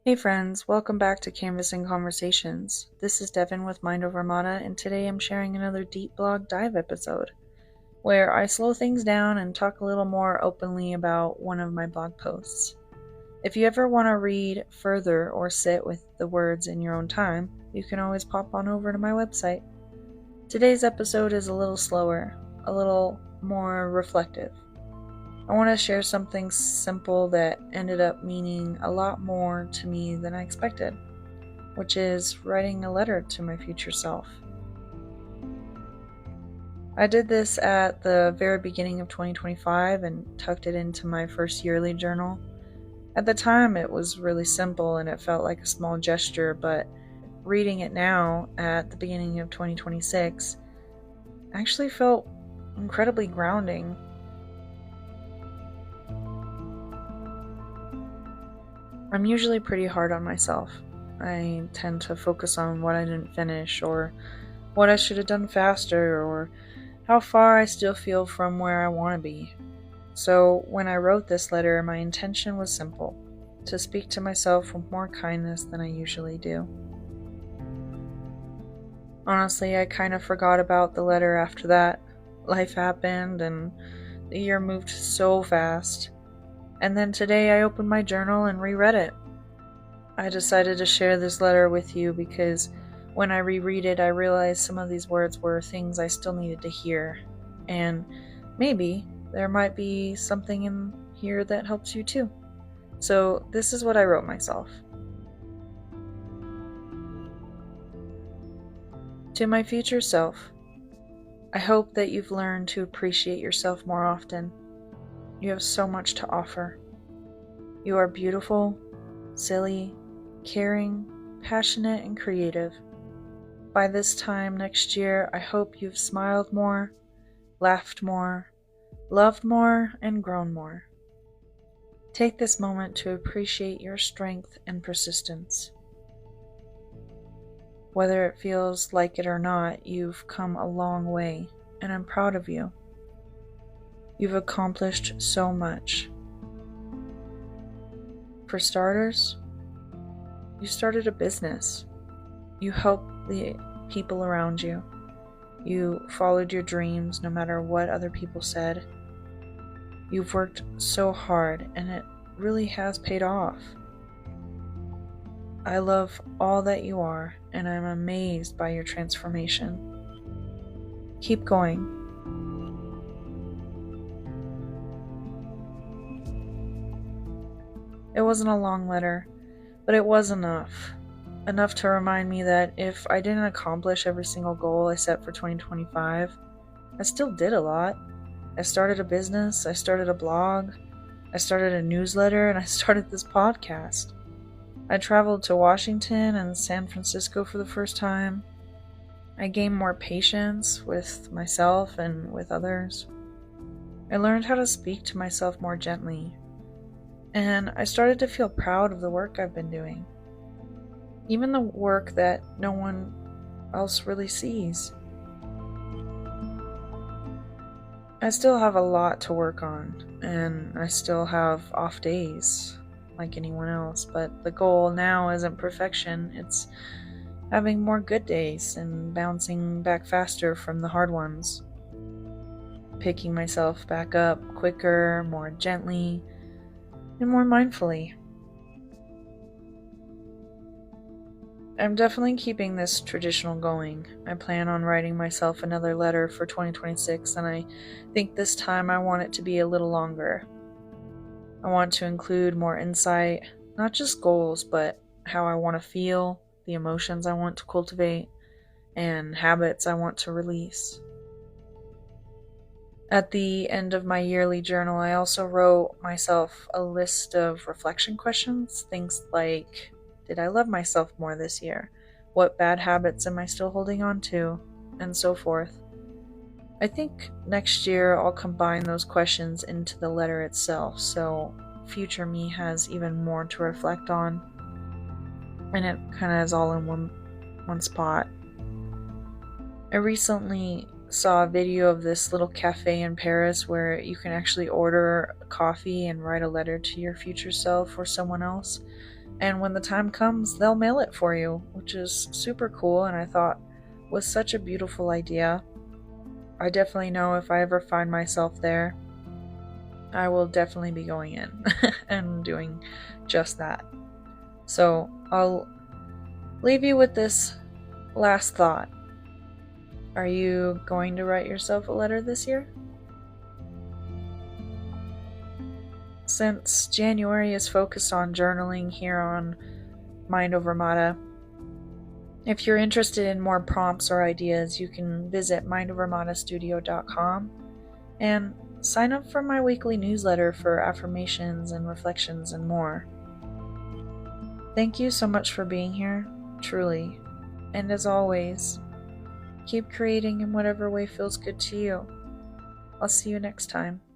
Hey friends, welcome back to Canvassing Conversations. This is Devin with Mind Over Mata, and today I'm sharing another deep blog dive episode where I slow things down and talk a little more openly about one of my blog posts. If you ever want to read further or sit with the words in your own time, you can always pop on over to my website. Today's episode is a little slower, a little more reflective. I want to share something simple that ended up meaning a lot more to me than I expected, which is writing a letter to my future self. I did this at the very beginning of 2025 and tucked it into my first yearly journal. At the time, it was really simple and it felt like a small gesture, but reading it now at the beginning of 2026 actually felt incredibly grounding. I'm usually pretty hard on myself. I tend to focus on what I didn't finish, or what I should have done faster, or how far I still feel from where I want to be. So when I wrote this letter, my intention was simple: to speak to myself with more kindness than I usually do. Honestly, I kind of forgot about the letter after that. Life happened, and the year moved so fast. And then today I opened my journal and reread it. I decided to share this letter with you because when I reread it, I realized some of these words were things I still needed to hear. And maybe there might be something in here that helps you too. So this is what I wrote myself. To my future self, I hope that you've learned to appreciate yourself more often. You have so much to offer. You are beautiful, silly, caring, passionate, and creative. By this time next year, I hope you've smiled more, laughed more, loved more, and grown more. Take this moment to appreciate your strength and persistence. Whether it feels like it or not, you've come a long way, and I'm proud of you. You've accomplished so much. For starters, you started a business. You helped the people around you. You followed your dreams no matter what other people said. You've worked so hard, and it really has paid off. I love all that you are, and I'm amazed by your transformation. Keep going. It wasn't a long letter, but it was enough. Enough to remind me that if I didn't accomplish every single goal I set for 2025, I still did a lot. I started a business, I started a blog, I started a newsletter, and I started this podcast. I traveled to Washington and San Francisco for the first time. I gained more patience with myself and with others. I learned how to speak to myself more gently. And I started to feel proud of the work I've been doing. Even the work that no one else really sees. I still have a lot to work on, and I still have off days, like anyone else, but the goal now isn't perfection, it's having more good days and bouncing back faster from the hard ones. Picking myself back up quicker, more gently, and more mindfully. I'm definitely keeping this traditional going. I plan on writing myself another letter for 2026, and I think this time I want it to be a little longer. I want to include more insight, not just goals, but how I want to feel, the emotions I want to cultivate, and habits I want to release. At the end of my yearly journal, I also wrote myself a list of reflection questions, things like, did I love myself more this year? What bad habits am I still holding on to? And so forth. I think next year I'll combine those questions into the letter itself, so future me has even more to reflect on. And it kind of is all in one spot. I recently saw a video of this little cafe in Paris where you can actually order coffee and write a letter to your future self or someone else. And when the time comes, they'll mail it for you, which is super cool and I thought was such a beautiful idea. I definitely know if I ever find myself there, I will definitely be going in and doing just that. So I'll leave you with this last thought. Are you going to write yourself a letter this year? Since January is focused on journaling here on Mind Over Mata, if you're interested in more prompts or ideas, you can visit mindovermatastudio.com and sign up for my weekly newsletter for affirmations and reflections and more. Thank you so much for being here, truly. And as always, keep creating in whatever way feels good to you. I'll see you next time.